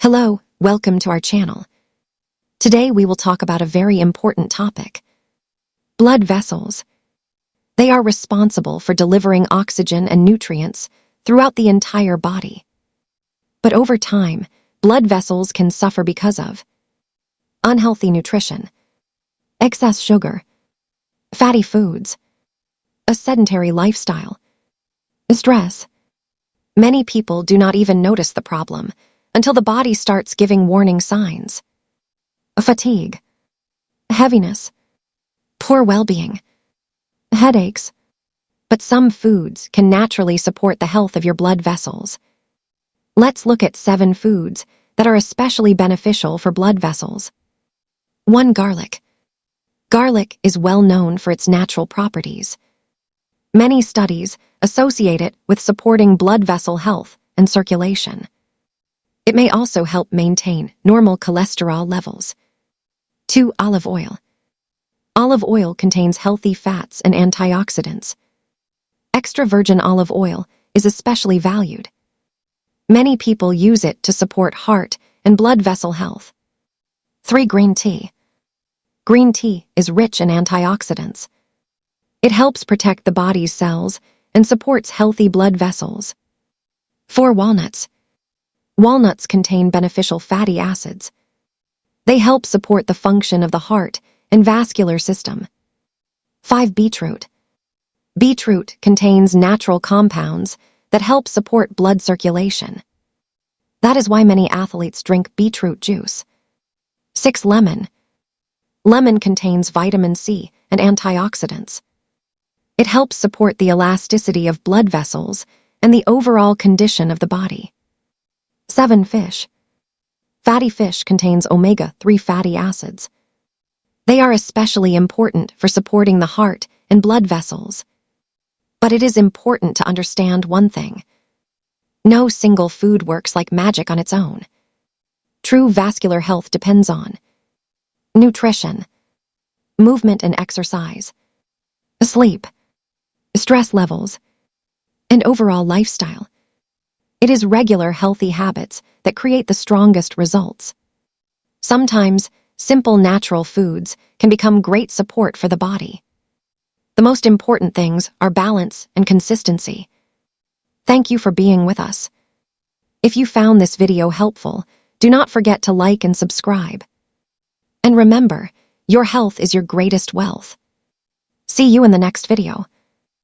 Hello, welcome to our channel. Today we will talk about a very important topic. Blood vessels. They are responsible for delivering oxygen and nutrients throughout the entire body. But over time, blood vessels can suffer because of unhealthy nutrition, excess sugar, fatty foods, a sedentary lifestyle, stress. Many people do not even notice the problem until the body starts giving warning signs. Fatigue, heaviness, poor well-being, headaches. But some foods can naturally support the health of your blood vessels. Let's look at 7 foods that are especially beneficial for blood vessels. 1. Garlic. Garlic is well known for its natural properties. Many studies associate it with supporting blood vessel health and circulation. It may also help maintain normal cholesterol levels. 2. Olive oil. Olive oil contains healthy fats and antioxidants. Extra virgin olive oil is especially valued. Many people use it to support heart and blood vessel health. 3. Green tea. Green tea is rich in antioxidants. It helps protect the body's cells and supports healthy blood vessels. 4. Walnuts. Walnuts contain beneficial fatty acids. They help support the function of the heart and vascular system. 5. Beetroot. Beetroot contains natural compounds that help support blood circulation. That is why many athletes drink beetroot juice. 6. Lemon. Lemon contains vitamin C and antioxidants. It helps support the elasticity of blood vessels and the overall condition of the body. 7. Fish. Fatty fish contains omega-3 fatty acids. They are especially important for supporting the heart and blood vessels. But it is important to understand one thing. No single food works like magic on its own. True vascular health depends on nutrition, movement and exercise, sleep, stress levels, and overall lifestyle. It is regular healthy habits that create the strongest results. Sometimes, simple natural foods can become great support for the body. The most important things are balance and consistency. Thank you for being with us. If you found this video helpful, do not forget to like and subscribe. And remember, your health is your greatest wealth. See you in the next video.